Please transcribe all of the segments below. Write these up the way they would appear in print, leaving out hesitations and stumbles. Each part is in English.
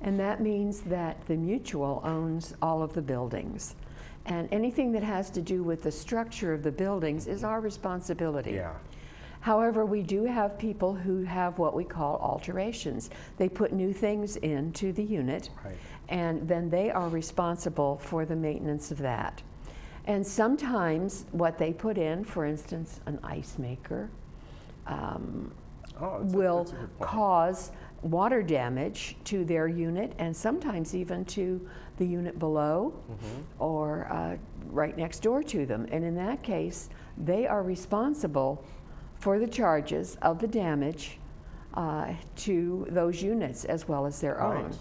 And that means that the mutual owns all of the buildings. And anything that has to do with the structure of the buildings is our responsibility. Yeah. However, we do have people who have what we call alterations. They put new things into the unit, Right. and then they are responsible for the maintenance of that. And sometimes what they put in, for instance, an ice maker, will that's a good point. cause water damage to their unit, and sometimes even to the unit below or right next door to them. And in that case, they are responsible for the charges of the damage to those units as well as their own. Right.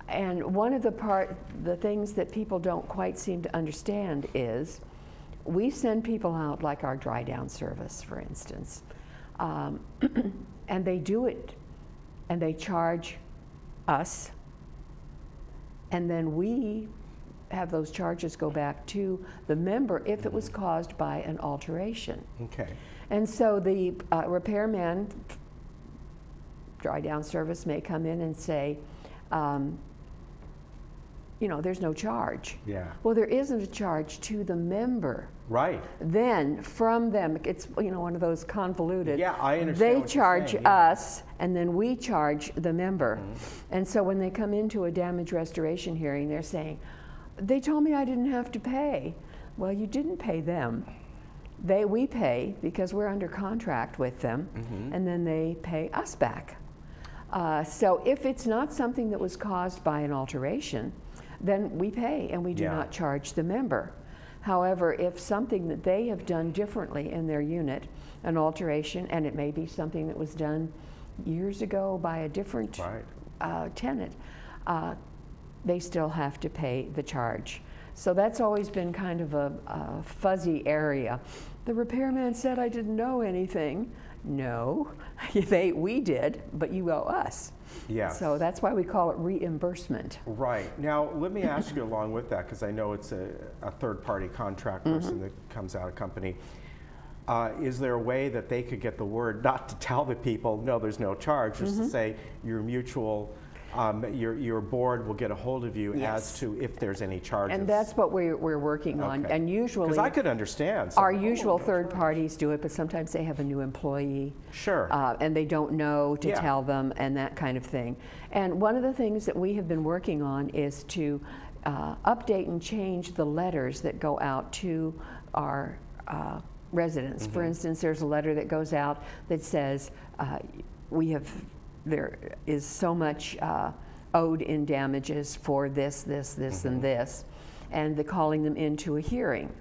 And one of the things that people don't quite seem to understand is we send people out, like our dry down service, for instance, and they do it and they charge us, and then we have those charges go back to the member if it was caused by an alteration. Okay. And so the repairman, dry down service, may come in and say, you know, there's no charge. Yeah. Well, there isn't a charge to the member. Right. Then from them, it's, you know, one of those convoluted. Yeah, I understand They what you're charge saying, yeah. us, and then we charge the member. And so when they come into a damage restoration hearing, they're saying, they told me I didn't have to pay. Well, you didn't pay them. We pay because we're under contract with them, and then they pay us back. So if it's not something that was caused by an alteration, then we pay and we do not charge the member. However, if something that they have done differently in their unit, an alteration, and it may be something that was done years ago by a different tenant, they still have to pay the charge. So that's always been kind of a fuzzy area. The repairman said I didn't know anything. No, we did, but you owe us. Yes. So that's why we call it reimbursement. Right. Now, let me ask you along with that, because I know it's a third-party contract person that comes out of company. Is there a way that they could get the word, not to tell the people, no, there's no charge, just to say your mutual, your board will get a hold of you as to if there's any charges? And that's what we're working on. And usually, because I could understand. Our usual third parties do it, but sometimes they have a new employee. Sure. And they don't know to tell them and that kind of thing. And one of the things that we have been working on is to update and change the letters that go out to our residents. For instance, there's a letter that goes out that says there is so much owed in damages for this, and this, and they're calling them into a hearing.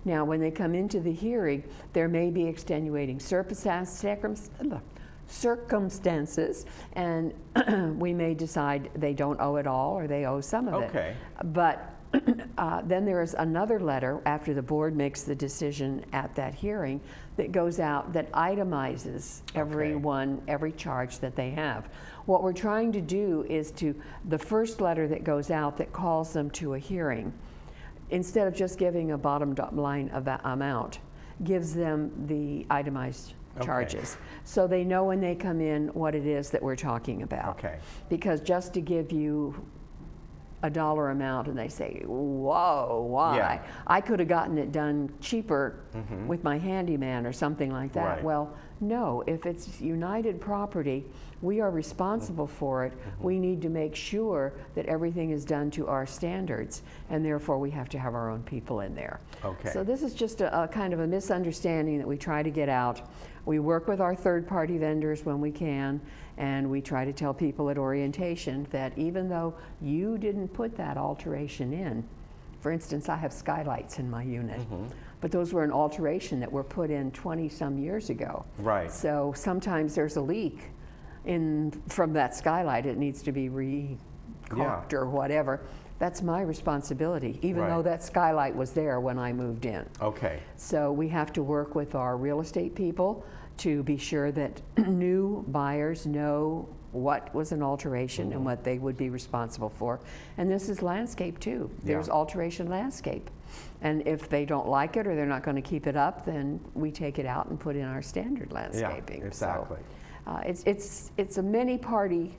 Now, when they come into the hearing, there may be extenuating circumstances, and we may decide they don't owe it all or they owe some of it. But then there is another letter after the board makes the decision at that hearing that goes out that itemizes every charge that they have. What we're trying to do is the first letter that goes out that calls them to a hearing, instead of just giving a bottom line amount, gives them the itemized charges. So they know when they come in what it is that we're talking about. Because just to give you a dollar amount and they say, whoa, why? I could have gotten it done cheaper with my handyman or something like that. Well, no, if it's United property, we are responsible for it. We need to make sure that everything is done to our standards, and therefore we have to have our own people in there. So this is just a kind of a misunderstanding that we try to get out. We work with our third-party vendors when we can, and we try to tell people at orientation that even though you didn't put that alteration in, for instance, I have skylights in my unit, but those were an alteration that were put in 20-some years ago. So sometimes there's a leak from that skylight. It needs to be re-caulked or whatever. That's my responsibility, even though that skylight was there when I moved in. So we have to work with our real estate people to be sure that new buyers know what was an alteration and what they would be responsible for. And this is landscape too. There's alteration landscape. And if they don't like it or they're not going to keep it up, then we take it out and put in our standard landscaping. Exactly. So it's a many-party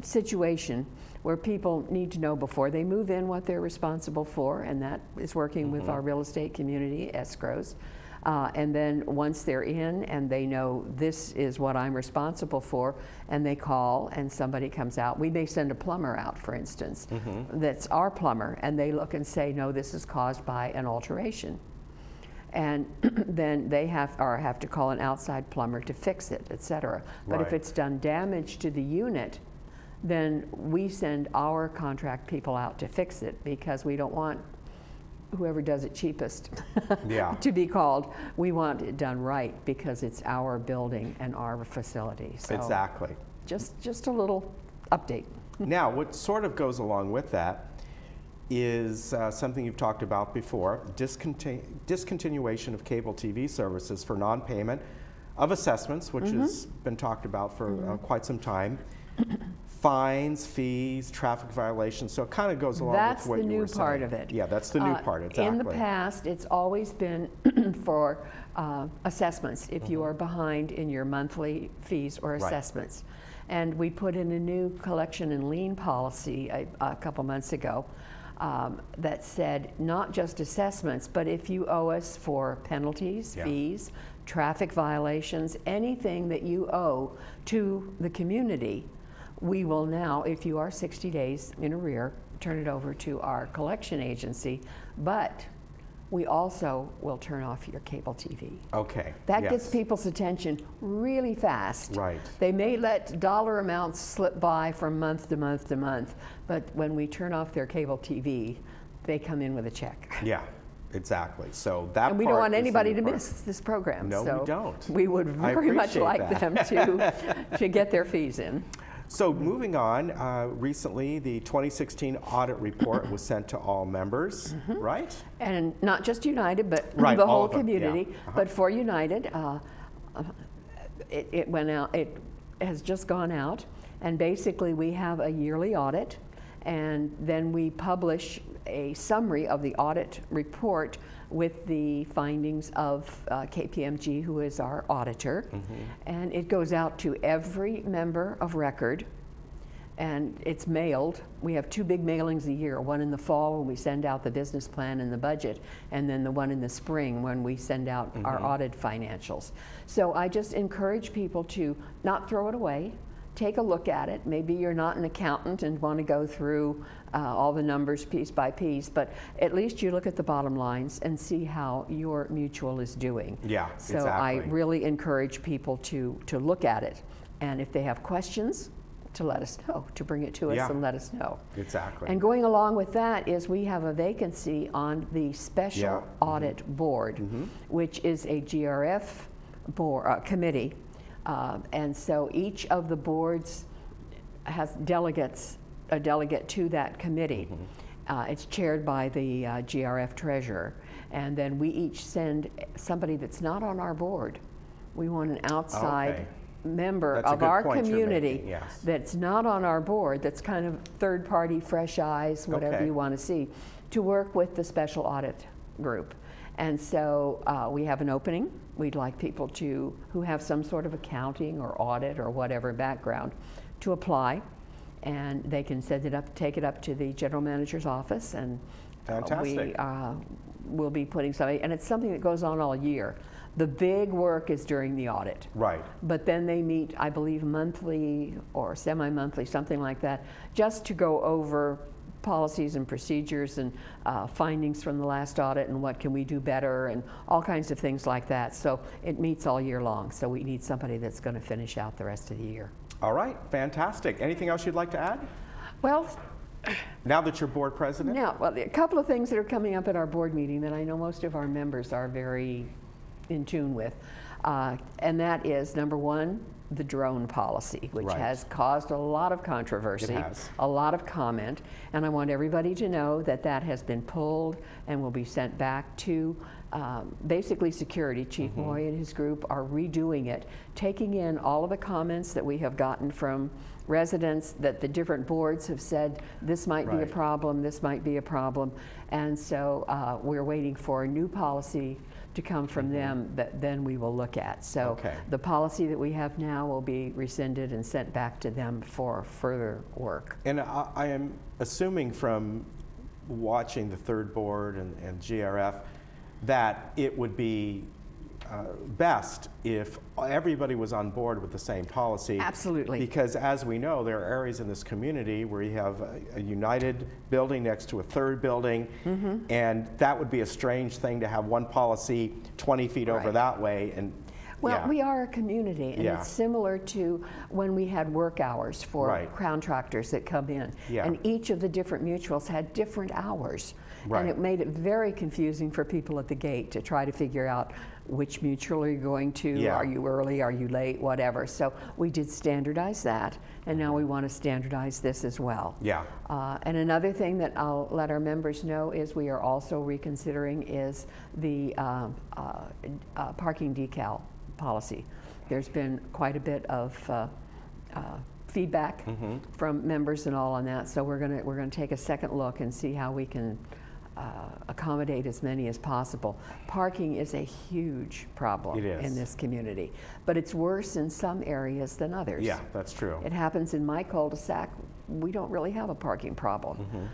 situation where people need to know before they move in what they're responsible for, and that is working with our real estate community escrows. And then once they're in and they know this is what I'm responsible for, and they call and somebody comes out, we may send a plumber out, for instance, that's our plumber, and they look and say, no, this is caused by an alteration. And then they have to call an outside plumber to fix it, et cetera. But if it's done damage to the unit, then we send our contract people out to fix it, because we don't want whoever does it cheapest to be called. We want it done right, because it's our building and our facility. So exactly. Just a little update. Now, what sort of goes along with that is something you've talked about before, discontinuation of cable TV services for non-payment of assessments, which has been talked about for quite some time. Fines, fees, traffic violations, so it kind of goes along with what you were saying. That's the new part of it. Yeah, that's the new part, exactly. In the past, it's always been for assessments, if you are behind in your monthly fees or assessments. And we put in a new collection and lien policy a couple months ago that said not just assessments, but if you owe us for penalties, fees, traffic violations, anything that you owe to the community, we will now, if you are 60 days in arrear, turn it over to our collection agency, but we also will turn off your cable TV. Okay. That gets people's attention really fast. Right. They may let dollar amounts slip by from month to month to month, but when we turn off their cable TV, they come in with a check. Yeah. Exactly. So that and we don't want anybody to miss this program. No, so we don't. We would very much like them to get their fees in. So moving on, recently the 2016 audit report was sent to all members, right? And not just United, but right, the whole community. Yeah. But for United, it went out. It has just gone out, and basically we have a yearly audit, and then we publish a summary of the audit report with the findings of KPMG, who is our auditor. And it goes out to every member of record, and it's mailed. We have two big mailings a year, one in the fall when we send out the business plan and the budget, and then the one in the spring when we send out our audit financials. So I just encourage people to not throw it away. Take a look at it. Maybe you're not an accountant and want to go through all the numbers piece by piece, but at least you look at the bottom lines and see how your mutual is doing. Yeah, so exactly. I really encourage people to look at it, and if they have questions, to let us know, to bring it to us and let us know. Exactly. And going along with that is we have a vacancy on the Special Audit Board, which is a GRF board, committee. And so each of the boards has a delegate to that committee. It's chaired by the GRF treasurer. And then we each send somebody that's not on our board. We want an outside member of our community that's not on our board, that's kind of third party, fresh eyes, whatever you want to see, to work with the special audit group. And so we have an opening. We'd like people who have some sort of accounting or audit or whatever background to apply, and they can take it up to the general manager's office, and we will be putting somebody, and it's something that goes on all year. The big work is during the audit. Right. But then they meet, I believe, monthly or semi-monthly, something like that, just to go over policies and procedures and findings from the last audit and what can we do better and all kinds of things like that. So it meets all year long. So we need somebody that's going to finish out the rest of the year. All right, fantastic. Anything else you'd like to add? Well, now that you're board president? Now, well, a couple of things that are coming up at our board meeting that I know most of our members are very in tune with. And that is, number one, the drone policy, which has caused a lot of controversy, a lot of comment, and I want everybody to know that that has been pulled and will be sent back to basically security. Chief Moy and his group are redoing it, taking in all of the comments that we have gotten from residents, that the different boards have said this might be a problem, this might be a problem, and so we're waiting for a new policy to come from them that then we will look at. So the policy that we have now will be rescinded and sent back to them for further work. And I am assuming from watching the third board and GRF that it would be best if everybody was on board with the same policy. Absolutely. Because as we know, there are areas in this community where you have a united building next to a third building, and that would be a strange thing to have one policy 20 feet over that way. And well, we are a community, and it's similar to when we had work hours for contractors that come in. And each of the different mutuals had different hours. And it made it very confusing for people at the gate to try to figure out which mutual are you going to, are you early, are you late, whatever. So we did standardize that, and now we want to standardize this as well. And another thing that I'll let our members know is we are also reconsidering is the parking decal policy. There's been quite a bit of feedback from members and all on that, so we're gonna take a second look and see how we can accommodate as many as possible. Parking is a huge problem in this community, but it's worse in some areas than others. Yeah, that's true. It happens in my cul-de-sac. We don't really have a parking problem.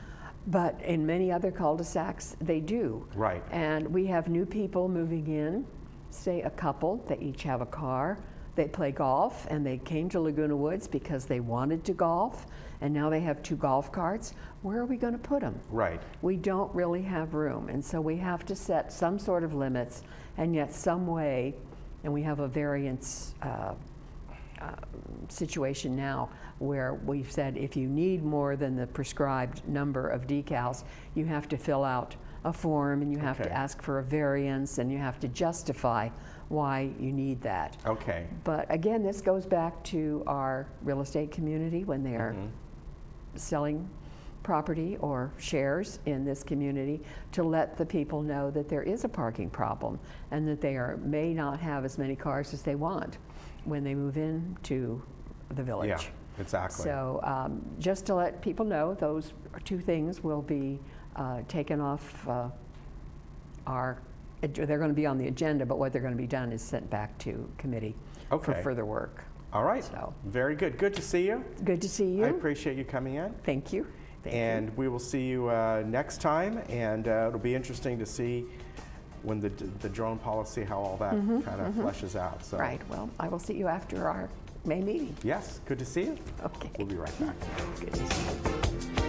But in many other cul-de-sacs, they do. And we have new people moving in, say a couple, they each have a car. They play golf, and they came to Laguna Woods because they wanted to golf, and now they have 2 golf carts. Where are we going to put them? We don't really have room, and so we have to set some sort of limits, and yet some way, and we have a variance situation now where we've said if you need more than the prescribed number of decals, you have to fill out a form, and you have to ask for a variance, and you have to justify why you need that. But again, this goes back to our real estate community when they are selling property or shares in this community, to let the people know that there is a parking problem and that they may not have as many cars as they want when they move into the village. So just to let people know, those 2 things will be taken off they're going to be on the agenda, but what they're going to be done is sent back to committee for further work. All right. Very good. Good to see you. Good to see you. I appreciate you coming in. Thank you. And we will see you next time, and it'll be interesting to see when the drone policy, how all that kind of fleshes out. So. Well, I will see you after our May meeting. Yes. Good to see you. Okay. We'll be right back. Good to see you.